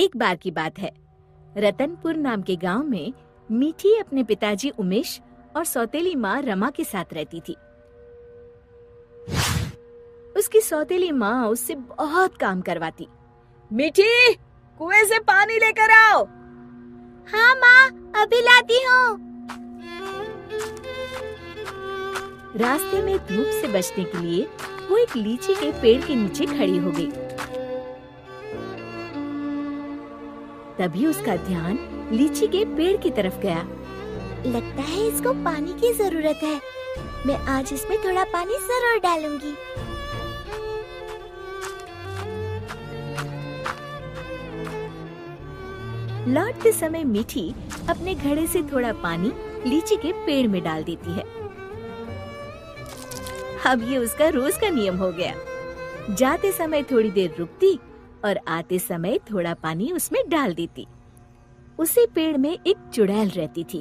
एक बार की बात है, रतनपुर नाम के गांव में मीठी अपने पिताजी उमेश और सौतेली माँ रमा के साथ रहती थी। उसकी सौतेली माँ उससे बहुत काम करवाती। मीठी, कुएं से पानी लेकर आओ। हाँ माँ, अभी लाती हूँ। रास्ते में धूप से बचने के लिए वो एक लीची के पेड़ के नीचे खड़ी हो गई। तभी उसका ध्यान लीची के पेड़ की तरफ गया। लगता है इसको पानी की जरूरत है। मैं आज इसमें थोड़ा पानी जरूर डालूंगी। लौटते समय मीठी अपने घड़े से थोड़ा पानी लीची के पेड़ में डाल देती है। अब ये उसका रोज का नियम हो गया। जाते समय थोड़ी देर रुकती और आते समय थोड़ा पानी उसमें डाल देती। उसी पेड़ में एक चुड़ैल रहती थी।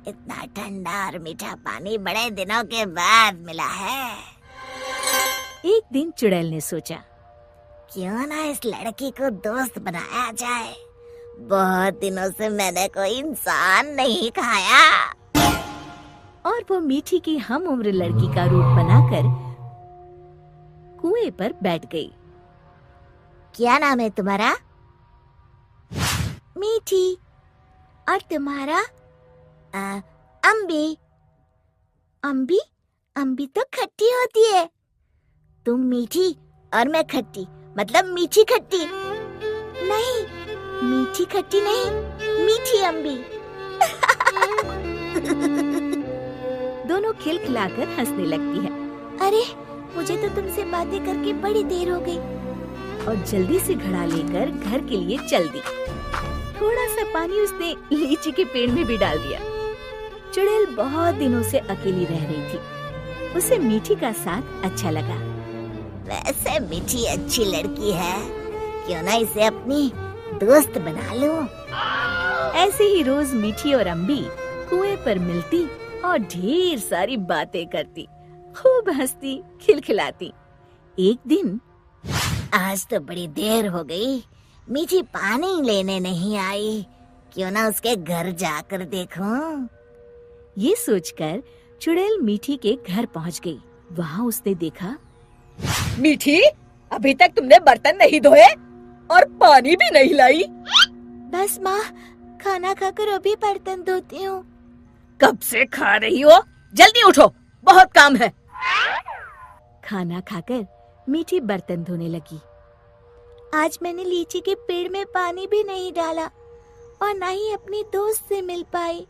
इतना ठंडा और मीठा पानी बड़े दिनों के बाद मिला है। एक दिन चुड़ैल ने सोचा, क्यों ना इस लड़की को दोस्त बनाया जाए। बहुत दिनों से मैंने कोई इंसान नहीं खाया। और वो मीठी की हम उम्र लड़की का रूप बनाकर कुएं पर बैठ गई। क्या नाम है तुम्हारा? मीठी। और तुम्हारा? अम्बी। अम्बी? अम्बी तो खट्टी होती है। तुम मीठी और मैं खट्टी, मतलब मीठी खट्टी। नहीं, मीठी खट्टी नहीं, मीठी अम्बी। दोनों खिलखिलाकर हंसने लगती है। अरे, मुझे तो तुमसे बातें करके बड़ी देर हो गई। और जल्दी से घड़ा लेकर घर के लिए चल दी। थोड़ा सा पानी उसने लीची के पेड़ में भी डाल दिया। चुड़ैल बहुत दिनों से अकेली रह रही थी। उसे मीठी का साथ अच्छा लगा। वैसे मीठी अच्छी लड़की है, क्यों ना इसे अपनी दोस्त बना लूं। ऐसे ही रोज मीठी और अम्बी कुएं पर मिलती और ढेर सारी बातें करती, खूब हंसती, खिलखिलाती। एक दिन, आज तो बड़ी देर हो गई, मीठी पानी लेने नहीं आई। क्यों ना उसके घर जाकर देखूं। ये सोचकर चुड़ैल मीठी के घर पहुंच गई। वहाँ उसने देखा, मीठी, अभी तक तुमने बर्तन नहीं धोए और पानी भी नहीं लाई। बस माँ, खाना खाकर अभी बर्तन धोती हूँ। कब से खा रही हो? जल्दी उठो, बहुत काम है। खाना खाकर मीठी बर्तन धोने लगी। आज मैंने लीची के पेड़ में पानी भी नहीं डाला और ना ही अपनी दोस्त से मिल पाई।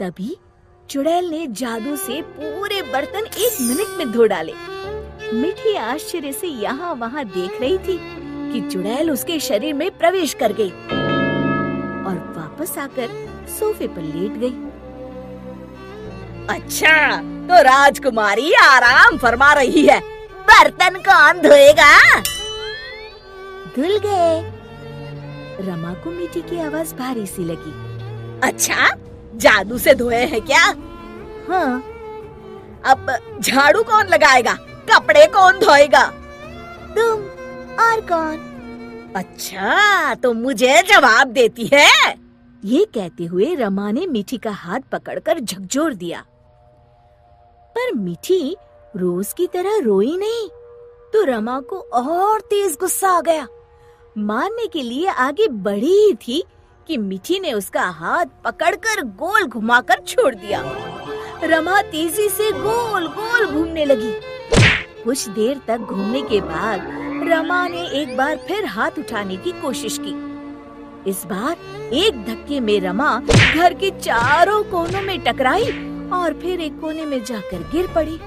तभी चुड़ैल ने जादू से पूरे बर्तन 1 मिनट में धो डाले। मीठी आश्चर्य से यहाँ वहाँ देख रही थी कि चुड़ैल उसके शरीर में प्रवेश कर गई और वापस आकर सोफे पर लेट गई। अच्छा, तो राजकुमारी आराम फरमा रही है। बर्तन कौन धोएगा? धुल गए। रमा को मीठी की आवाज भारी सी लगी। अच्छा, जादू से धोए हैं क्या? हाँ। अब झाड़ू कौन लगाएगा? कपड़े कौन धोएगा? तुम। और कौन? अच्छा, तो मुझे जवाब देती है। ये कहते हुए रमा ने मीठी का हाथ पकड़कर झकझोर दिया। पर मीठी रोज की तरह रोई नहीं, तो रमा को और तेज गुस्सा आ गया। मारने के लिए आगे बढ़ी ही थी कि मीठी ने उसका हाथ पकड़कर गोल घुमाकर छोड़ दिया। रमा तेजी से गोल गोल घूमने लगी। कुछ देर तक घूमने के बाद रमा ने एक बार फिर हाथ उठाने की कोशिश की। इस बार एक धक्के में रमा घर के चारों कोनों में टकराई और फिर एक कोने में जाकर गिर पड़ी।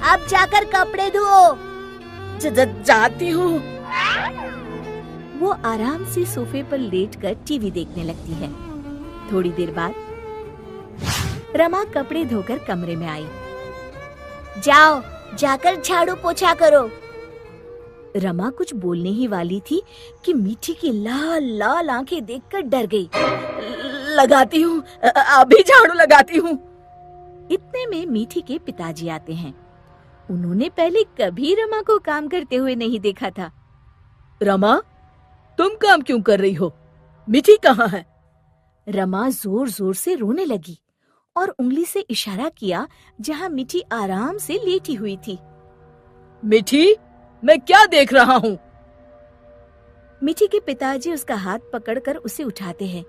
अब जाकर कपड़े धो। जाती हूँ। वो आराम से सोफे पर लेटकर टीवी देखने लगती है। थोड़ी देर बाद रमा कपड़े धोकर कमरे में आई। जाओ, जाकर झाड़ू पोछा करो। रमा कुछ बोलने ही वाली थी कि मीठी की लाल लाल आंखें देखकर डर गई। लगाती हूँ, अभी झाड़ू लगाती हूँ। इतने में मीठी के पिताजी आते हैं। उन्होंने पहले कभी रमा को काम करते हुए नहीं देखा था। रमा, तुम काम क्यों कर रही हो? मीठी कहाँ है? रमा जोर जोर से रोने लगी और उंगली से इशारा किया जहाँ मीठी आराम से लेटी हुई थी। मीठी, मैं क्या देख रहा हूँ? मीठी के पिताजी उसका हाथ पकड़कर उसे उठाते हैं,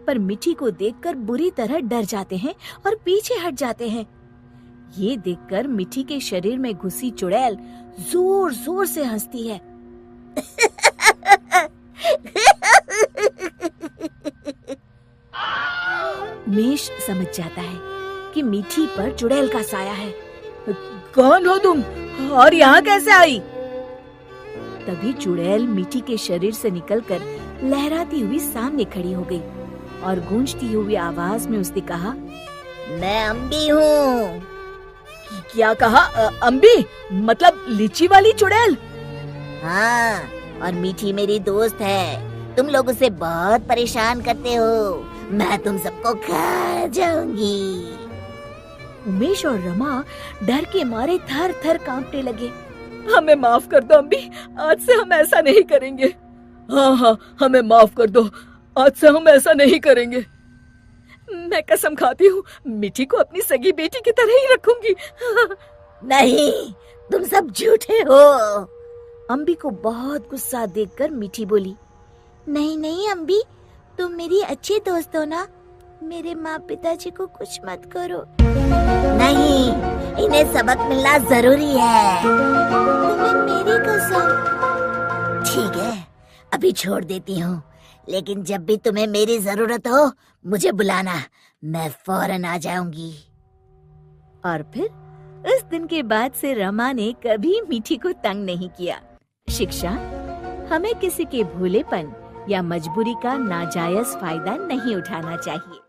पर मीठी को देखकर बुरी तरह डर जाते हैं और पीछे हट जाते हैं। ये देखकर मीठी के शरीर में घुसी चुड़ैल जोर जोर से हंसती है। उमेश समझ जाता है कि मीठी पर चुड़ैल का साया है। कौन हो तुम और यहाँ कैसे आई? तभी चुड़ैल मीठी के शरीर से निकलकर लहराती हुई सामने खड़ी हो गई और गूंजती हुई आवाज में उसने कहा, मैं अम्बी हूँ। क्या कहा? अम्बी मतलब लीची वाली चुड़ैल? हाँ, और मीठी मेरी दोस्त है। तुम लोग उसे बहुत परेशान करते हो। मैं तुम सबको खा जाऊंगी। उमेश और रमा डर के मारे थर थर कांपने लगे। हमें माफ कर दो अम्बी, आज से हम ऐसा नहीं करेंगे। हाँ हाँ, हमें माफ कर दो, आज से हम ऐसा नहीं करेंगे। मैं कसम खाती हूँ, मीठी को अपनी सगी बेटी की तरह ही रखूंगी। नहीं, तुम सब झूठे हो। अम्बी को बहुत गुस्सा देखकर मीठी बोली, नहीं नहीं अम्बी, तुम मेरी अच्छी दोस्त हो ना। मेरे माँ पिताजी को कुछ मत करो। नहीं, इन्हें सबक मिलना जरूरी है। तुम्हें मेरी कसम। ठीक है, अभी छोड़ देती हूँ, लेकिन जब भी तुम्हें मेरी जरूरत हो मुझे बुलाना, मैं फौरन आ जाऊंगी। और फिर उस दिन के बाद से रमा ने कभी मीठी को तंग नहीं किया। शिक्षा: हमें किसी के भोलेपन या मजबूरी का नाजायज फायदा नहीं उठाना चाहिए।